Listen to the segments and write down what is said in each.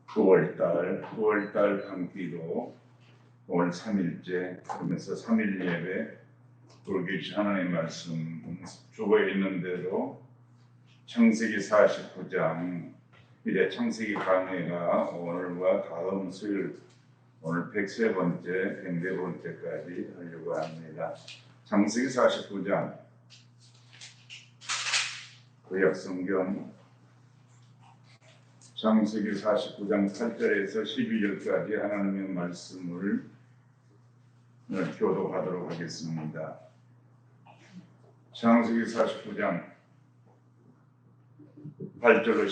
9월달 밤기도 오늘 3일째 그러면서 3일 예배 우리 계신 하나님의 말씀 주보에 있는 대로 창세기 49장 이제 창세기 강해가 오늘과 다음 수요일 오늘 103번째 104번째까지 하려고 합니다. 창세기 49장 구약성경 창세기 49장 8절에서 12절까지 하나님의 말씀을 교독하도록 하겠습니다. 창세기 49장 8절로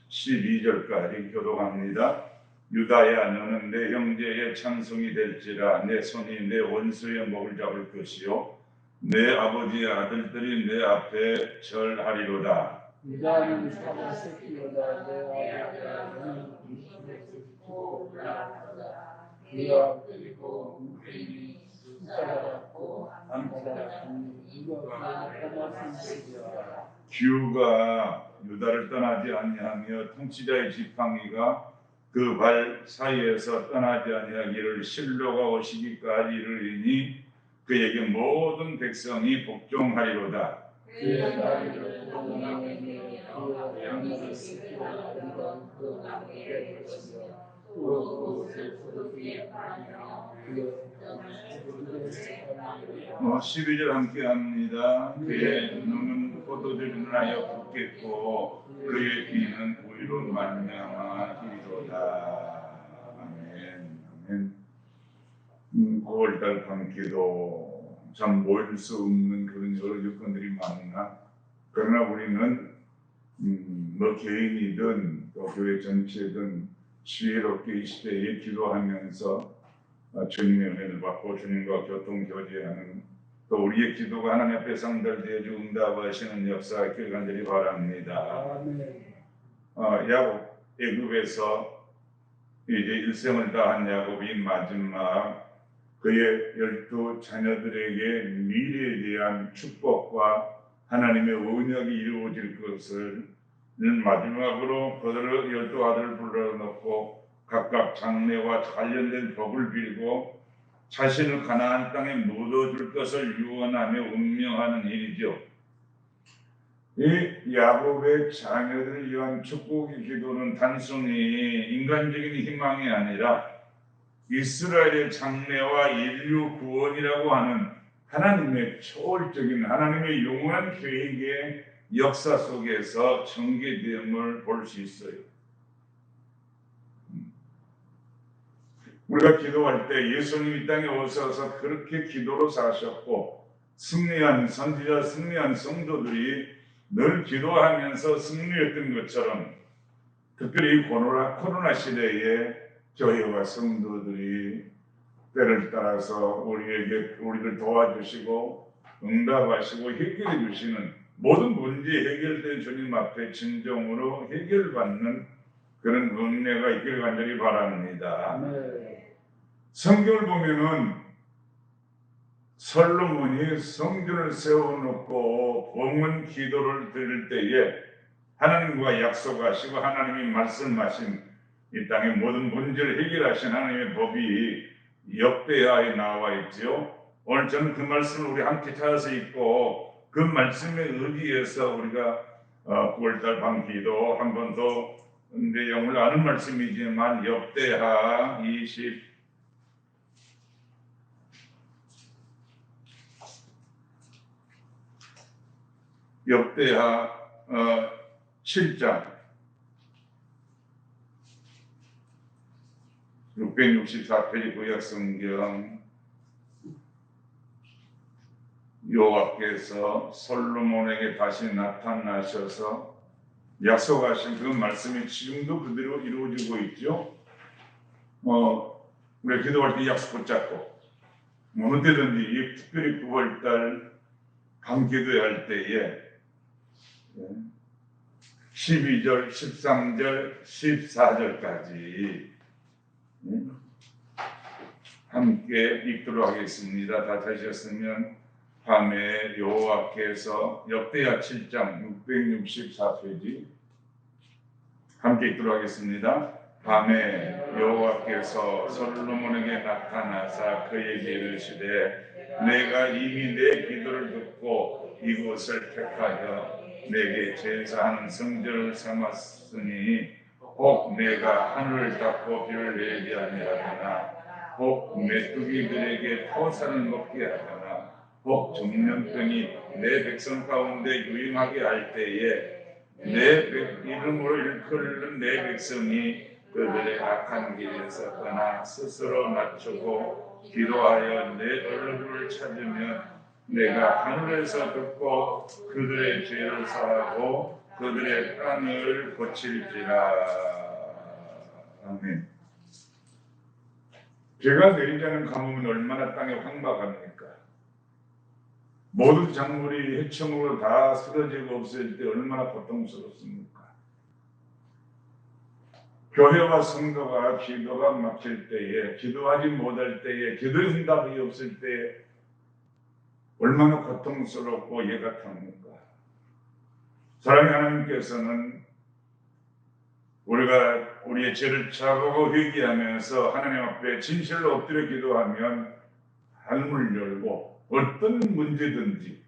12절까지 교독합니다. 유다야, 너는 내 형제의 찬송이 될지라. 내 손이 내 원수의 목을 잡을 것이요 내 아버지의 아들들이 내 앞에 절하리로다. 유다는 사자 새끼로다. 내 아들들은 이스라엘 듣고 올라가도다. 그가 그리고 우리니 숫자가 같고 암자가 같으니 이가 떠났음이라. 규가 유다를 떠나지 아니하며 통치자의 지팡이가 그 발 사이에서 떠나지 아니하기를 실로가 오시기까지 이르리니 그에게 모든 백성이 복종하리로다. 그의 나이를 동남에 그 양날의 새끼와 그런 그 나무에 될 것이며 또 그것을 포도주에 팔며 그 포도주에 팔며 12절 함께 합니다. 그의 눈은 포도주를 인하여 붓겠고 그의 귀는 우유로 말미암아이로다. 아멘. 아멘. 9월달 밤기도 참 모일 수 없는 그런 여러 여건들이 많으나 그러나 우리는 뭐 개인이든 또 교회 전체든 지혜롭게 이 시대에 기도하면서 주님의 은혜를 받고 주님과 교통교제하는 또 우리의 기도가 하나님 앞에 상달되어 응답하시는 역사 있길 간절히 바랍니다. 야곱 애굽에서 이제 일생을 다한 야곱이 마지막 그의 12 자녀들에게 미래에 대한 축복과 하나님의 언약이 이루어질 것을 마지막으로 그들의 12 아들을 불러놓고 각각 장래와 관련된 복을 빌고 자신을 가나안 땅에 묻어줄 것을 유언하며 운명하는 일이죠. 이 야곱의 자녀들을 위한 축복의 기도는 단순히 인간적인 희망이 아니라 이스라엘의 장래와 인류 구원이라고 하는 하나님의 초월적인 하나님의 영원한 계획의 역사 속에서 전개됨을 볼 수 있어요. 우리가 기도할 때 예수님이 이 땅에 오셔서 그렇게 기도로 사셨고 승리한 선지자, 승리한 성도들이 늘 기도하면서 승리했던 것처럼 특별히 코로나 시대에 교회와 성도들이 때를 따라서 우리를 도와주시고 응답하시고 해결해 주시는 모든 문제 해결된 주님 앞에 진정으로 해결받는 그런 은혜가 있길 간절히 바랍니다. 성경을 보면은 솔로몬이 성전을 세워놓고 봉헌 기도를 드릴 때에 하나님과 약속하시고 하나님이 말씀하신 이 땅의 모든 문제를 해결하신 하나님의 법이 역대하에 나와 있죠. 오늘 저는 그 말씀을 우리 함께 찾아서 읽고 그 말씀에 의지해서 우리가 9월달 밤기도 한 번 더 내용을 아는 말씀이지만 역대하 7장 664페이지 구약성경 여호와께서 솔로몬에게 다시 나타나셔서 약속하신 그 말씀이 지금도 그대로 이루어지고 있죠. 우리가 기도할 때 약속 붙잡고 언제든지 특별히 9월달 밤기도회 할 때에 12절, 13절, 14절까지 함께 읽도록 하겠습니다. 다 찾으셨으면 밤에 여호와께서 역대하 7장 664페이지 함께 읽도록 하겠습니다. 밤에 여호와께서 솔로몬에게 나타나사 그에게 이르시되 내가 이미 내 기도를 듣고 이곳을 택하여 내게 제사하는 성전을 삼았으니 혹 내가 하늘을 닫고 비를 내리지 아니하거나 혹 메뚜기들에게 토산을 먹게 하거나 혹 전염병이 내 백성 가운데 유행하게 할 때에 내 이름으로 일컬는 내 백성이 그들의 악한 길에서 떠나 스스로 낮추고 기도하여 내 얼굴을 찾으면 내가 하늘에서 듣고 그들의 죄를 사하고 그들의 땅을 고칠지라. 아멘. 비가 내리지 않은 가뭄은 얼마나 땅에 황박합니까? 모든 작물이 해충으로 다 쓰러지고 없어질 때 얼마나 고통스럽습니까? 교회와 성도가 기도가 막힐 때에, 기도하지 못할 때에, 기도의 응답이 없을 때에 얼마나 고통스럽고 예같합니까? 사랑하는 하나님께서는 우리가 우리의 죄를 자각하고 회개하면서 하나님 앞에 진실로 엎드려 기도하면 하늘을 열고 어떤 문제든지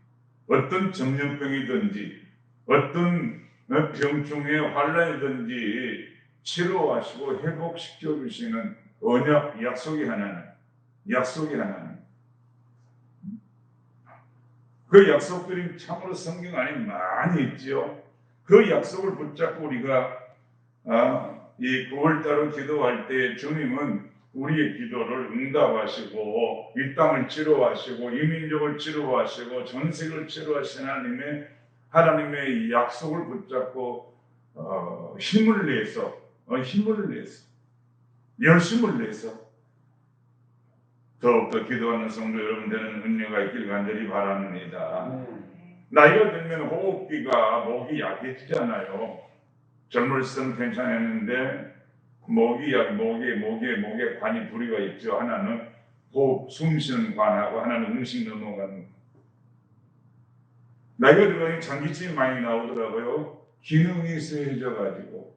어떤 전염병이든지 어떤 병중의 환란이든지 치료하시고 회복시켜 주시는 언약 약속의 하나님. 그 약속들이 참으로 성경 안에 많이 있지요. 그 약속을 붙잡고 우리가 이 9월달을 기도할 때 주님은 우리의 기도를 응답하시고 이 땅을 치료하시고 이민족을 치료하시고 전 세계를 치료하시는 하나님의 약속을 붙잡고 힘을 내서 열심을 내서 더욱더 기도하는 성도 여러분 되는 은혜가 있길 간절히 바랍니다. 나이가 들면 호흡기가 목이 약해지잖아요. 젊을수는 괜찮았는데 목에 관이 두 개가 있죠. 하나는 호흡, 숨쉬는 관하고 하나는 음식 넘어가는. 나이가 들어가니 장기침이 많이 나오더라고요. 기능이 쇠해져가지고.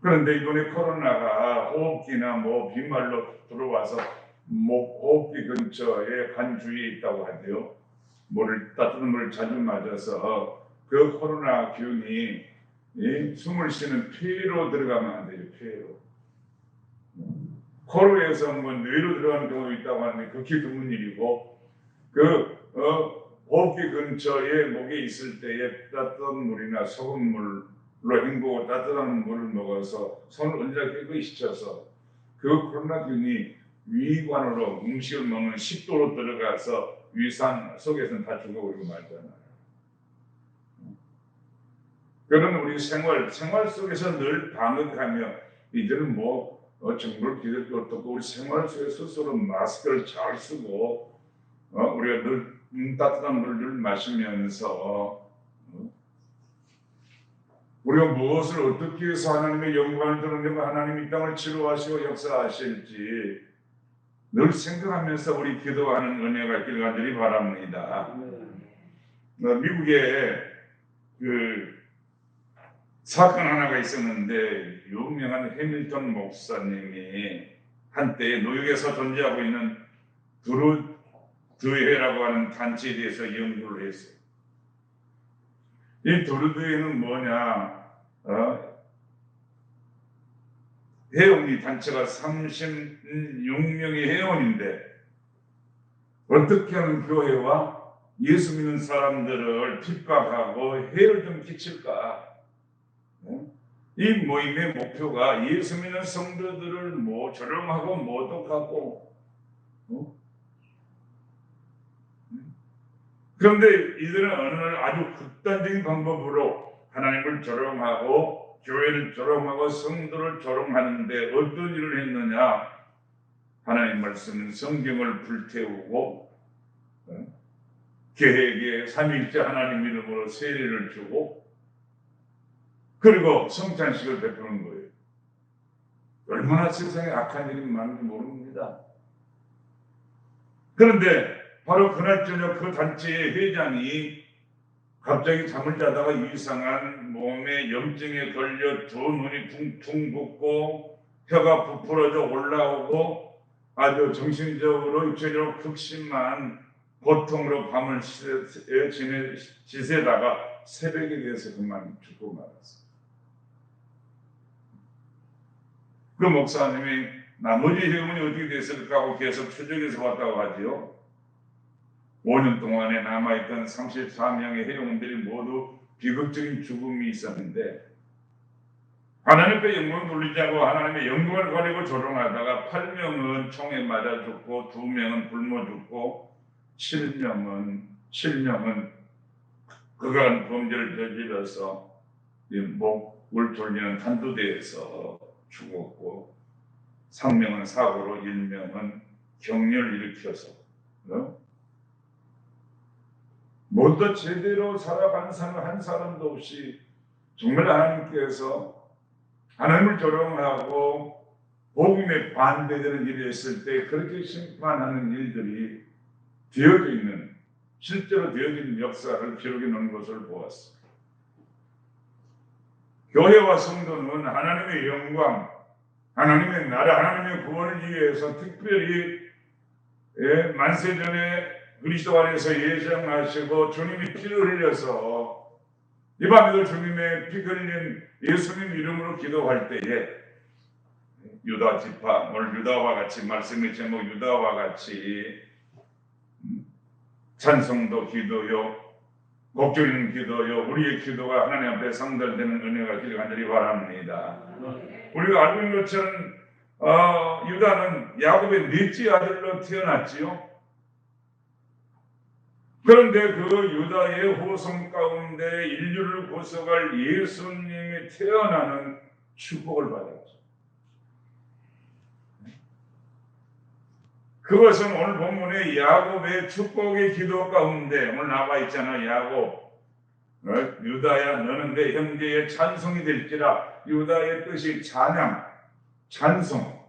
그런데 이번에 코로나가 호흡기나 빈말로 들어와서 호흡기 근처에 관 주위에 있다고 하대요. 따뜻한 물을 자주 맞아서 그 코로나 균이 숨을 쉬는 폐로 들어가면 안 돼요. 폐로. 코로에서 뇌로 들어가는 경우도 있다고 하는데 극히 드문 일이고 호흡기 근처에 목에 있을 때에 따뜻한 물이나 소금물로 헹구고 따뜻한 물을 먹어서 손을 언제나 깨끗이 씻어서 그 코로나균이 위관으로 음식을 먹는 식도로 들어가서 위산 속에서는 다 죽어버리고 말잖아요. 그런 우리 생활 속에서 늘 방역하며 이제는 정부를 기댈 것도 없고 우리 생활 속에 스스로 마스크를 잘 쓰고 우리가 늘 따뜻한 물을 늘 마시면서 우리가 무엇을 어떻게 해서 하나님의 영광을 드러내고 하나님이 이 땅을 치료하시고 역사하실지 늘 생각하면서 우리 기도하는 은혜가 있기를 간절히 바랍니다. 미국에 사건 하나가 있었는데 유명한 해밀턴 목사님이 한때 뉴욕에서 존재하고 있는 드루드회라고 하는 단체에 대해서 연구를 했어요. 이 드루드회는 뭐냐? 회원이 단체가 36명의 회원인데 어떻게 하면 교회와 예수 믿는 사람들을 핍박하고 해를 좀 끼칠까? 이 모임의 목표가 예수 믿는 성도들을 조롱하고 모독하고 그런데 이들은 어느 날 아주 극단적인 방법으로 하나님을 조롱하고 교회를 조롱하고 성도를 조롱하는데 어떤 일을 했느냐? 하나님 말씀 성경을 불태우고 교회에게 삼위일체 하나님 이름으로 세례를 주고 그리고 성찬식을 베푸는 거예요. 얼마나 세상에 악한 일이 많은지 모릅니다. 그런데 바로 그날 저녁 그 단체의 회장이 갑자기 잠을 자다가 이상한 몸에 염증에 걸려 두 눈이 퉁퉁 붓고 혀가 부풀어져 올라오고 아주 정신적으로 육체적으로 극심한 고통으로 밤을 지새다가 새벽에 돼서 그만 죽고 말았어요. 그 목사님이 나머지 회원이 어떻게 됐을까 하고 계속 추적해서 왔다고 하지요. 5년 동안에 남아있던 34명의 회원들이 모두 비극적인 죽음이 있었는데 하나님께 영광 돌리자고 하나님의 영광을 가리고 조롱하다가 8명은 총에 맞아 죽고 2명은 굶어 죽고 7명은 그간 범죄를 저질러서 목을 돌리는 한두대에서 죽었고 3명은 사고로 1명은 경련을 일으켜서 모두 제대로 살아간 사람 한 사람도 없이 정말 하나님께서 하나님을 조롱하고 복음에 반대되는 일이 있을 때 그렇게 심판하는 일들이 되어져 있는 실제로 되어져 있는 역사를 기록해 놓은 것을 보았습니다. 교회와 성도는 하나님의 영광, 하나님의 나라, 하나님의 구원을 위해서 특별히 만세전에 그리스도 안에서 예정하시고 주님이 피를 흘려서 이 밤에도 주님의 피 흘린 예수님 이름으로 기도할 때에 유다 지파, 오늘 유다와 같이 말씀의 제목 유다와 같이 찬송도 기도요, 곡조리는 기도요, 우리의 기도가 하나님 앞에 상달되는 은혜가 길 간절히 바랍니다. 우리가 알고 있는 것처럼 유다는 야곱의 넷째 아들로 태어났지요. 그런데 그 유다의 후손 가운데 인류를 구속할 예수님이 태어나는 축복을 받았죠. 그것은 오늘 본문의 야곱의 축복의 기도 가운데 오늘 나와 있잖아요. 야곱, 유다야 너는 내 형제의 찬송이 될지라. 유다의 뜻이 찬양, 찬송.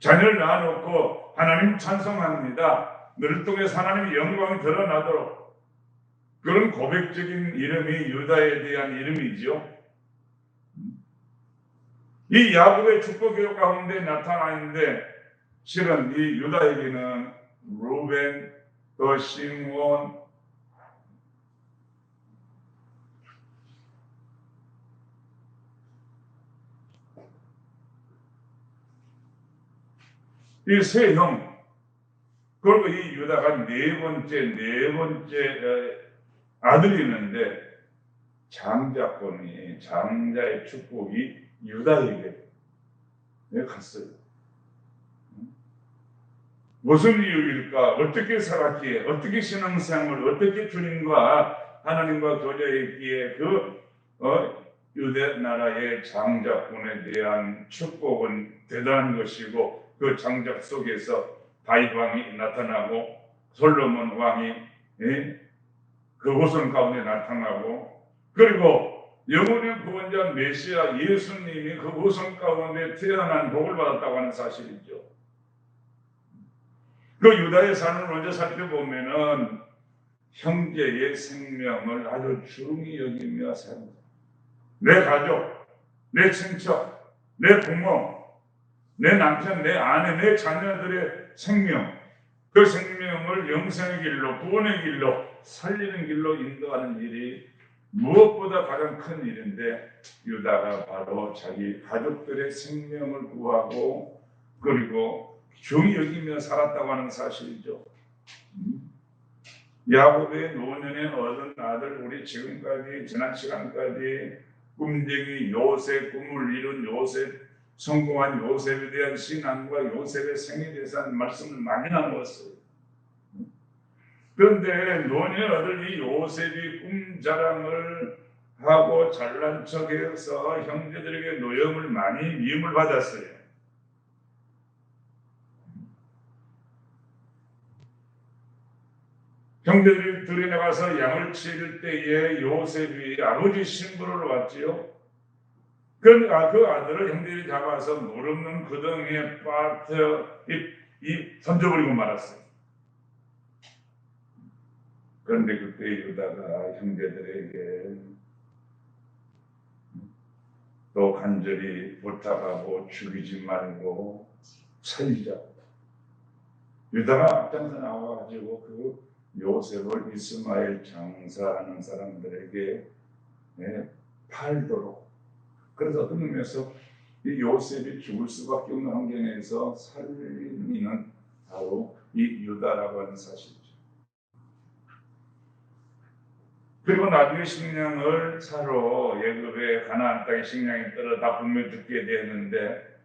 자녀를 낳아놓고 하나님 찬송합니다. 너를 통해서 하나님의 영광이 드러나도록. 그런 고백적인 이름이 유다에 대한 이름이죠. 이 야곱의 축복 기록 가운데 나타나 있는데 실은 이 유다에게는 루벤, 또 시므온, 이 세 형, 그리고 이 유다가 네 번째 아들이 있는데 장자의 축복이 유다에게 갔어요. 무슨 이유일까? 어떻게 살았기에, 어떻게 신앙생활을, 어떻게 주님과 하나님과 교제했기에 유대 나라의 장자권에 대한 축복은 대단한 것이고 그 장자 속에서 다윗 왕이 나타나고 솔로몬 왕이 그 후손 가운데 나타나고 그리고 영원의 구원자 메시아 예수님이 그 후손 가운데 태어난 복을 받았다고 하는 사실이죠. 그 유다의 삶을 먼저 살펴보면은 형제의 생명을 아주 중히 여기며 삽니다. 내 가족, 내 친척, 내 부모, 내 남편, 내 아내, 내 자녀들의 생명, 그 생명을 영생의 길로, 구원의 길로, 살리는 길로 인도하는 일이 무엇보다 가장 큰 일인데 유다가 바로 자기 가족들의 생명을 구하고 그리고 중히 여기며 살았다고 하는 사실이죠. 야곱의 노년에 얻은 아들, 우리 지금까지 지난 시간까지 꿈쟁이 요셉, 꿈을 이룬 요셉, 성공한 요셉에 대한 신앙과 요셉의 생에 대해서 말씀을 많이 나누었어요. 그런데 노년에 얻은 이 요셉이 꿈 자랑을 하고 잘난 척해서 형제들에게 노염을 많이 미움을 받았어요. 형제들이 들에 나가서 양을 치를 때에 요셉이 아버지 신부를 왔지요. 그러니까 그 아들을 형제들이 잡아서 물 없는 구덩이에 빠뜨려 던져버리고 말았어요. 그런데 그때 유다가 형제들에게 또 간절히 부탁하고 죽이지 말고 살리자고. 유다가 앞장서 나와가지고 그 요셉을 이스마엘 장사하는 사람들에게 팔도록. 그래서 어떤 의미에서 이 요셉이 죽을 수밖에 없는 환경에서 살리는 이는 바로 이 유다라고 하는 사실이죠. 그리고 나중에 식량을 사러 애굽의 가나안 땅에 식량이 떨어다 굶어 죽게 되었는데,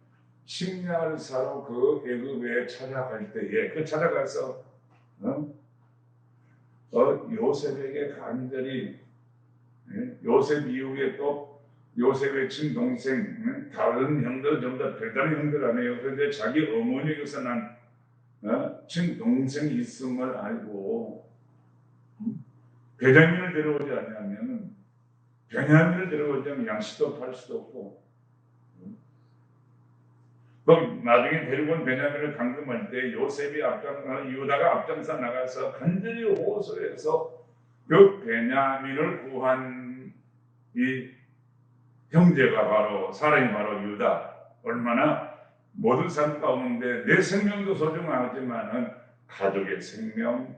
식량을 사러 그 애굽에 찾아갈 때에 찾아가서 요셉에게 간절히, 요셉 이후에 또 요셉의 친동생, 다른 형들 전부 다 별다른 형들 아니에요. 그런데 자기 어머니에게서 난 친동생이 있음을 알고 베냐민을 데려오지 않으면 베냐민을 데려오지 않으면 양식도 팔 수도 없고, 또 나중에 데리고 온 베냐민을 감금할 때 요셉이 유다가 앞장서 나가서 간절히 호소해서 그 베냐민을 구한 이 형제가 바로 사람이 바로 유다. 얼마나 모든 삶 가운데 내 생명도 소중하지만은 가족의 생명,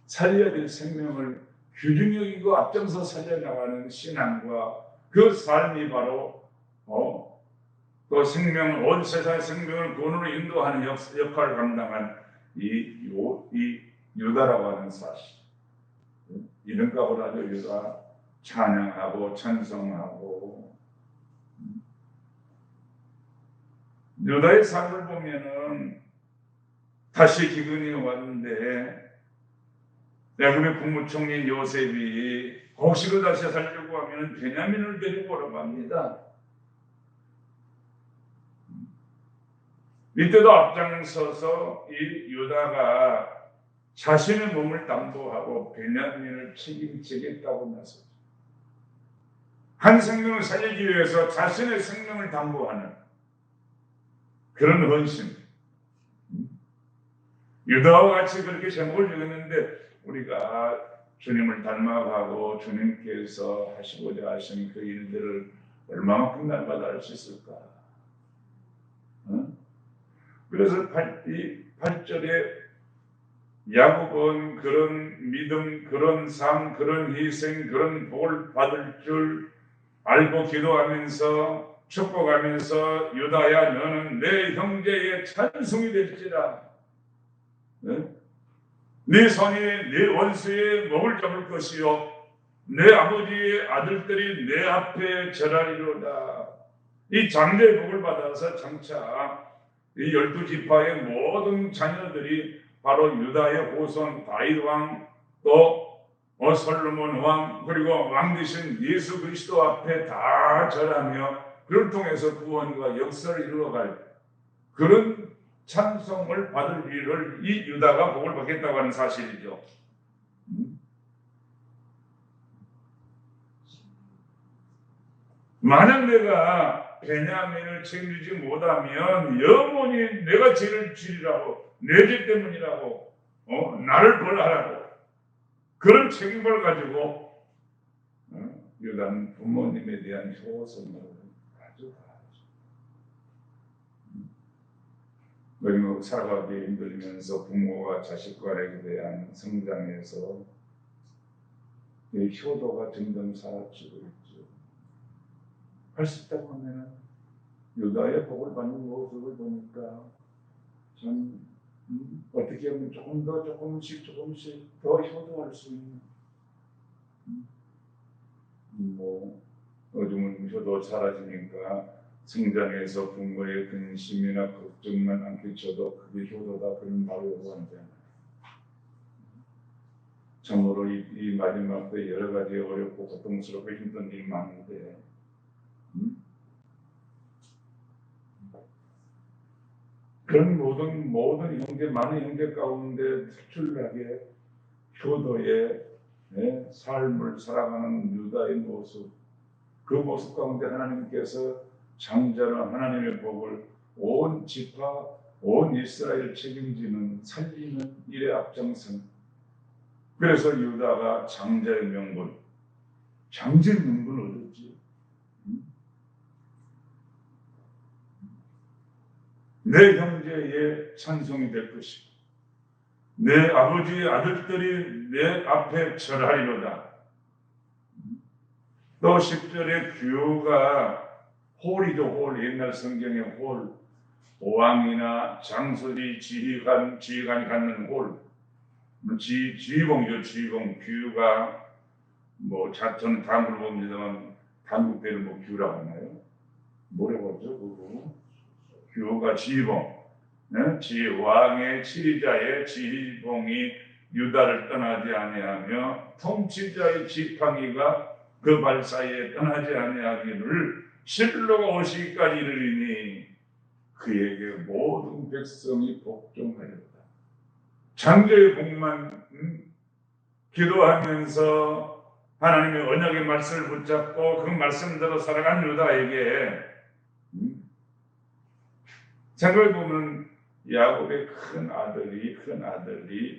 살려야 될 생명을 귀중히 여기고 앞장서 살려나가는 신앙과 그 삶이 바로 또 생명을, 온 세상의 생명을 구원으로 인도하는 역할을 감당한 이 유다라고 하는 사실. 이름값을 아주 유다 찬양하고 찬송하고. 유다의 삶을 보면은 다시 기근이 왔는데 애굽의 국무총리 요셉이 곡식을 다시 살려고 하면 베냐민을 데리고 오라고 합니다. 이때도 앞장서서 이 유다가 자신의 몸을 담보하고 베냐민을 책임지겠다고 나섰죠. 한 생명을 살리기 위해서 자신의 생명을 담보하는 그런 헌신. 유다와 같이 그렇게 제목을 정했는데, 우리가 주님을 닮아가고 주님께서 하시고자 하신 그 일들을 얼마만큼 날마다 할 수 있을까? 그래서 8절에 야곱은 그런 믿음, 그런 삶, 그런 희생, 그런 복을 받을 줄 알고 기도하면서 축복하면서, 유다야 너는 내 형제의 찬송이 될지라. 네 손이 네 원수의 목을 잡을 것이요 내 아버지의 아들들이 내 앞에 절하리로다. 이 장대의 복을 받아서 장차 이 12지파의 모든 자녀들이 바로 유다의 후손 다윗 왕, 또 솔로몬 왕, 그리고 왕 되신 예수 그리스도 앞에 다 절하며 그를 통해서 구원과 역사를 이루어갈 그런 찬송을 받을 일을 이 유다가 복을 받겠다고 하는 사실이죠. 만약 내가 베냐민을 책임지지 못하면 영원히 내가 죄를 지으라고, 내 죄 때문이라고 나를 벌하라고 그런 책임을 가지고 유다는 부모님에 대한 효성을 아주 가하죠. 그리고 살아가기 힘들면서 부모와 자식과에 대한 성장에서 이 효도가 점점 사라지고 있죠. 할 수 있다고 하면 유다의 복을 받는 모습을 보니까 참 어떻게 하면 조금 더 조금씩 더 효도할 수 있는, 요즘은 효도 사라지니까 성장해서 부모의 근심이나 걱정만 안 끼쳐도 그게 효도다, 그런 말을 요구하잖아요. 참으로 이 마지막 때 여러 가지 어렵고 고통스럽고 힘든 일이 많은데, 그런 모든 형제, 많은 형제 가운데 특출나게 효도의 삶을 살아가는 유다의 모습, 그 모습 가운데 하나님께서 장자는 하나님의 복을 온 지파, 온 이스라엘 책임지는, 살리는 일에 앞장선, 그래서 유다가 장자의 명분, 장자의 명분을 얻었지. 내 형제의 찬송이 될 것이고 내 아버지의 아들들이 내 앞에 절하리로다. 또 10절에 규가 홀이죠. 홀. 옛날 성경의 홀. 왕이나 장소지 지휘관이 갖는 홀. 지휘봉이죠. 지휘봉. 규가 저는 단국을 봅니다만 단국대를 규라고 하나요? 뭐라고 하죠? 그거? 규가 지휘봉. 왕의 지휘자의 지휘봉이 유다를 떠나지 아니하며 통치자의 지팡이가 그 발 사이에 떠나지 아니하기를 실로가 오시기까지 이르리니 그에게 모든 백성이 복종하였다. 장자의 복만 기도하면서 하나님의 언약의 말씀을 붙잡고 그 말씀대로 살아간 유다에게 생각해보면 야곱의 큰 아들이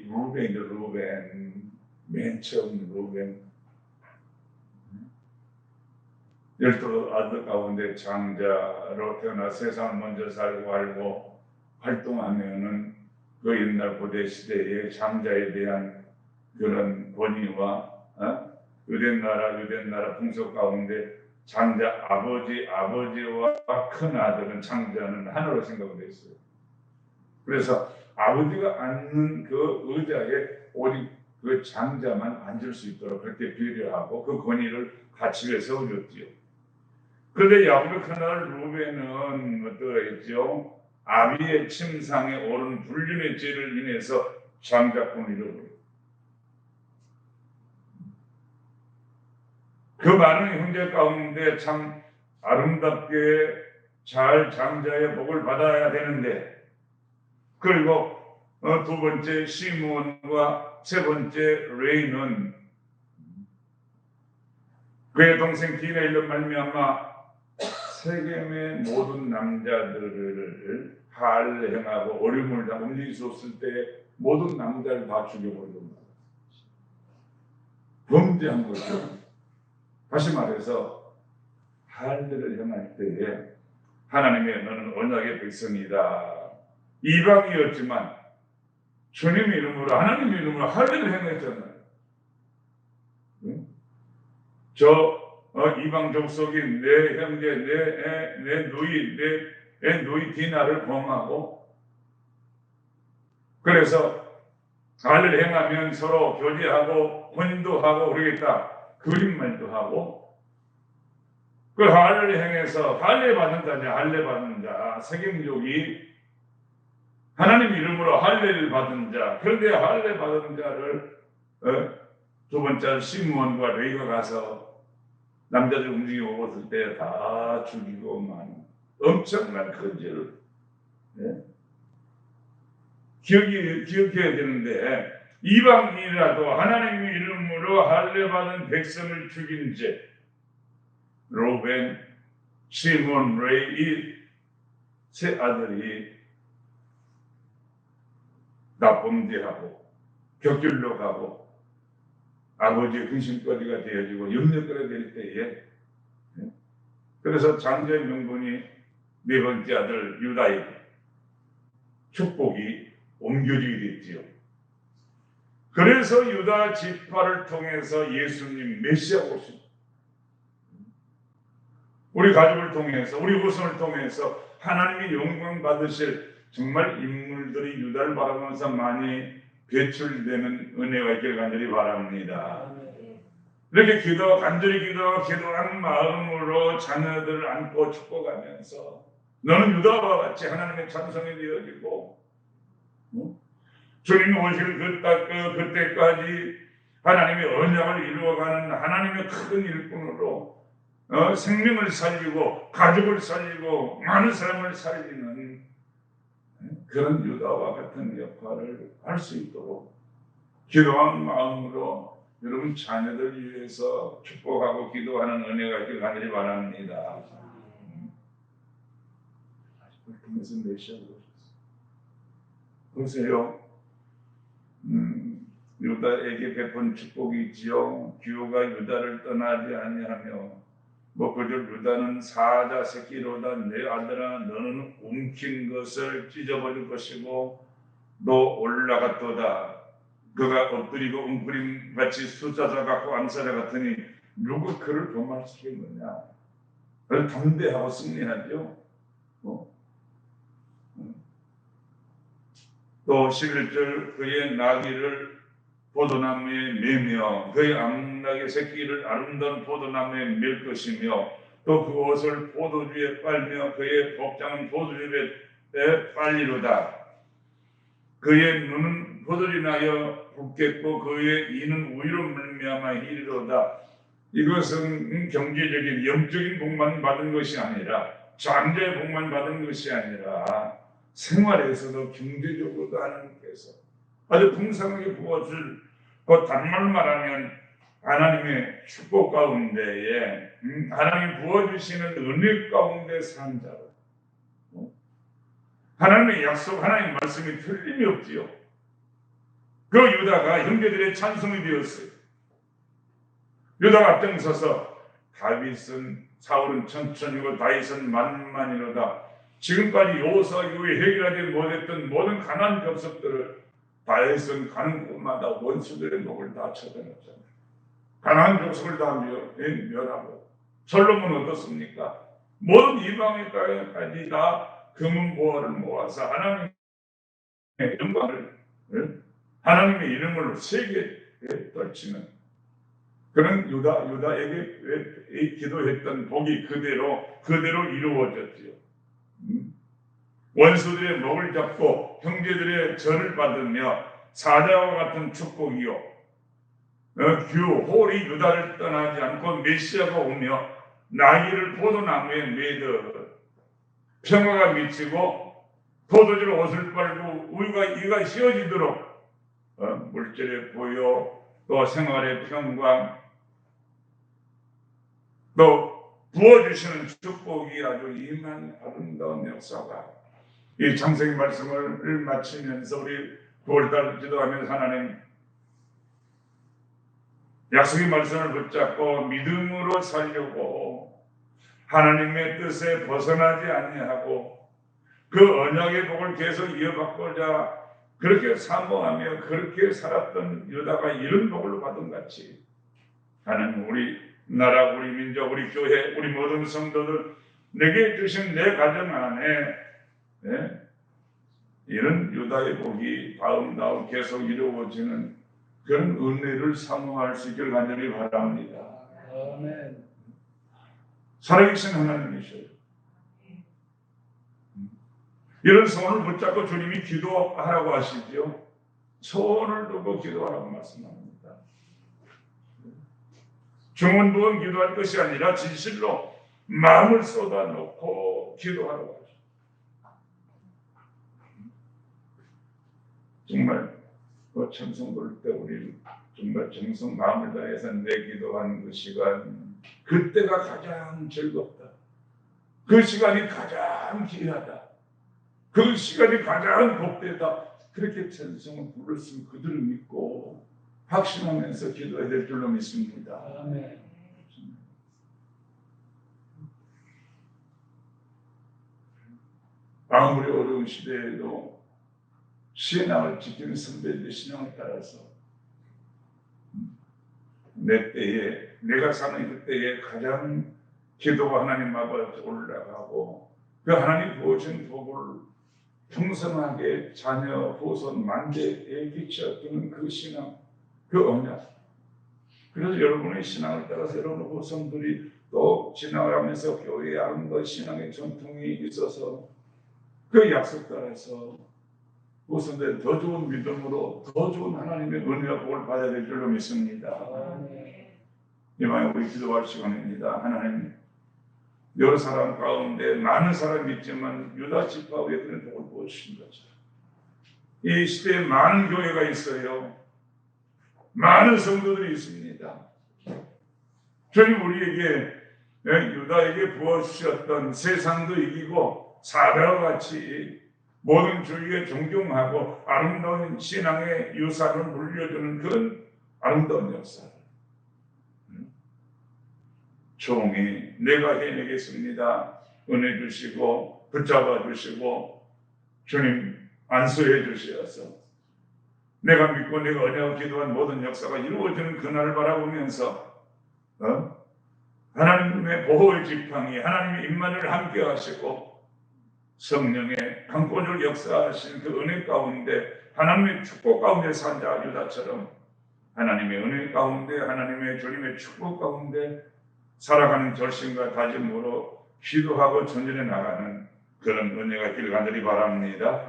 루벤이죠. 루벤. 맨 처음 루벤. 12 아들 가운데 장자로 태어나 세상을 먼저 살고 알고 활동하면은 그 옛날 고대 시대의 장자에 대한 그런 권위와 유대 나라 풍속 가운데 장자 아버지와 큰 아들은 장자는 하나로 생각을 했어요. 그래서 아버지가 앉는 그 의자에 오직 그 장자만 앉을 수 있도록 그렇게 배려하고 그 권위를 가치에 세워줬지요. 그런데 야곱의 큰아들 루벤은 어떠했죠? 아비의 침상에 오른 불륜의 죄를 인해서 장자권을 잃어버려요. 그 많은 형제 가운데 참 아름답게 잘 장자의 복을 받아야 되는데, 그리고 두 번째 시므온과 세 번째 레이는 그의 동생 디나일로 말미암아 세겜의 모든 남자들을 할례행하고 어려움을 다 움직일 수 없을 때 모든 남자를 다 죽여버리고 범죄한 거죠. 다시 말해서 할례를 행할 때에 하나님의 너는 언약의 백성이다. 이방이었지만 주님의 이름으로 하나님의 이름으로 할례를 행했잖아요. 이방 족속인 내 형제, 내 누이 디나를 범하고, 그래서 할례를 행하면 서로 교제하고 혼인도 하고 그러겠다. 그림말도 하고, 그 할례를 행해서 할례 받는 자, 세겜족이 하나님 이름으로 할례를 받은 자, 그런데 할례 받은 자를 두 번째 시므온과 레위가 가서 남자들 움직이고 먹었을 때 다 죽이고 만 엄청난 큰 죄를 기억해야 되는데, 이방인이라도 하나님의 이름으로 할례 받은 백성을 죽인 죄, 로벤, 시몬, 레이 이 세 아들이 나범죄하고 격줄로 가고 아버지의 근심거리가 되어지고 염려거리가 될 때에, 그래서 장자의 명분이 네 번째 아들 유다에게 축복이 옮겨지게 됐지요. 그래서 유다 지파를 통해서 예수님 메시아가 오신, 우리 가족을 통해서 우리 후손을 통해서 하나님이 영광 받으실 정말 인물들이 유다를 바라보면서 많이 배출되는 은혜가 있기를 간절히 바랍니다. 이렇게 간절히 기도하는 마음으로 자녀들을 안고 축복하면서 너는 유다와 같이 하나님의 찬송이 되어지고, 주님이 오실 그때까지 하나님의 언약을 이루어가는 하나님의 큰 일꾼으로 생명을 살리고 가족을 살리고 많은 사람을 살리는 그런 유다와 같은 역할을 할 수 있도록 기도하는 마음으로 여러분 자녀들 위해서 축복하고 기도하는 은혜가 있길 간절히 바랍니다. 통해서 메시아가 오셨어요. 보세요. 유다에게 베푼 축복이 있지요. 기후가 유다를 떠나지 아니하며 그저 유다는 사자 새끼로다. 내 아들아 너는 움킨 것을 찢어버릴 것이고 너 올라갔도다. 그가 엎드리고 웅크림 같이 숫자자 같고 암사자 같으니 누가 그를 교만시키느냐. 그를 담대하고 승리하죠. 또 11절 그의 나귀를 포도나무에 매며 그의 암낙의 새끼를 아름다운 포도나무에 맬 것이며 또 그 옷을 포도주에 빨며 그의 복장은 포도주에 빨리로다. 그의 눈은 포도주 나여 붓겠고 그의 이는 우유로 말미암아 희리로다. 이것은 경제적인 영적인 복만 받은 것이 아니라 잠재의 복만 받은 것이 아니라 생활에서도 경제적으로도 하나님께서 아주 풍성하게 부어줄 단말 말하면 하나님의 축복 가운데에 하나님이 부어주시는 은혜 가운데 산 자로 하나님의 약속, 하나님의 말씀이 틀림이 없지요. 그 유다가 형제들의 찬송이 되었어요. 유다가 앞장서서 다윗은 사울은 천천히고 다윗은 만만이로다. 지금까지 여호수아 이후에 해결하지 못했던 모든 가나안 벽석들을 다윗은 가는 곳마다 원수들의 목을 다 쳐다냈잖아요. 가나안 벽석을 다 멸하고 솔로몬은 어떻습니까? 모든 이방인까지 다 금은 보화를 모아서 하나님의 영광을 하나님의 이름을 세계에 떨치는 그런 유다에게 기도했던 복이 그대로 이루어졌지요. 원수들의 목을 잡고 형제들의 절을 받으며 사자와 같은 축복이요. 홀이 유다를 떠나지 않고 메시아가 오며 나귀를 포도나무에 매듯 평화가 미치고 포도주로 옷을 빨고 이가 씌워지도록 물질의 보여 또 생활의 평강 또 부어주시는 축복이 아주 임한 아름다운 역사가 이 창세기 말씀을 마치면서 우리 9월달 기도하면서 하나님 약속의 말씀을 붙잡고 믿음으로 살려고 하나님의 뜻에 벗어나지 아니하고 그 언약의 복을 계속 이어받고자 그렇게 사모하며 그렇게 살았던 유다가 이런 복을 받은 같이 하나님 우리 나라, 우리 민족, 우리 교회, 우리 모든 성도들 내게 주신 내 가정 안에 이런 유다의 복이 다음 계속 이루어지는 그런 은혜를 사모할 수 있기를 간절히 바랍니다. 아멘. 살아계신 하나님이셔요. 이런 소원을 붙잡고 주님이 기도하라고 하시죠. 소원을 두고 기도하라고 말씀합니다. 중언부언 기도할 것이 아니라 진실로 마음을 쏟아놓고 기도하라고 하죠. 정말 찬송 부를 때 우리 정말 정성 마음을 다해서 내 기도하는 그 시간 그때가 가장 즐겁다. 그 시간이 가장 귀하다. 그 시간이 가장 복되다. 그렇게 찬송을 부를 수 있는 그들을 믿고 확신하면서 기도해야 될 줄로 믿습니다. 아멘. 아무리 어려운 시대에도 신앙을 지키는 선배들의 신앙을 따라서 내 때에 내가 사는 그 때에 가장 기도가 하나님 앞에 올라가고 그 하나님 부어준 복을 풍성하게 자녀, 후손, 만대에 끼쳐주는 그 신앙, 그 언약. 그래서 여러분의 신앙을 따라서 여러분의 후손들이 또 지나가면서 교회의 아름다운 신앙의 전통이 있어서 그 약속 따라서 후손들이 더 좋은 믿음으로 더 좋은 하나님의 은혜와 복을 받아야 될 줄로 믿습니다. 이번에 우리 기도할 시간입니다. 하나님 여러 사람 가운데 많은 사람이 있지만 유다 지파에 그런 복을 부어주신 거죠. 이 시대에 많은 교회가 있어요. 많은 성도들이 있습니다. 주님 우리에게 유다에게 부어주셨던 세상도 이기고 사자와 같이 모든 주위에 존경하고 아름다운 신앙의 유산을 물려주는 그런 아름다운 역사를 종이 내가 해내겠습니다. 은혜 주시고 붙잡아 주시고 주님 안수해 주시어서 내가 믿고 내가 언약을 기도한 모든 역사가 이루어지는 그날을 바라보면서 하나님의 보호의 지팡이 하나님의 임만을 함께 하시고 성령의 강권을 역사하신 그 은혜 가운데 하나님의 축복 가운데 산 자 유다처럼 하나님의 은혜 가운데 하나님의 주님의 축복 가운데 살아가는 결심과 다짐으로 기도하고 전진해 나가는 그런 은혜가 있기를 간절히 바랍니다.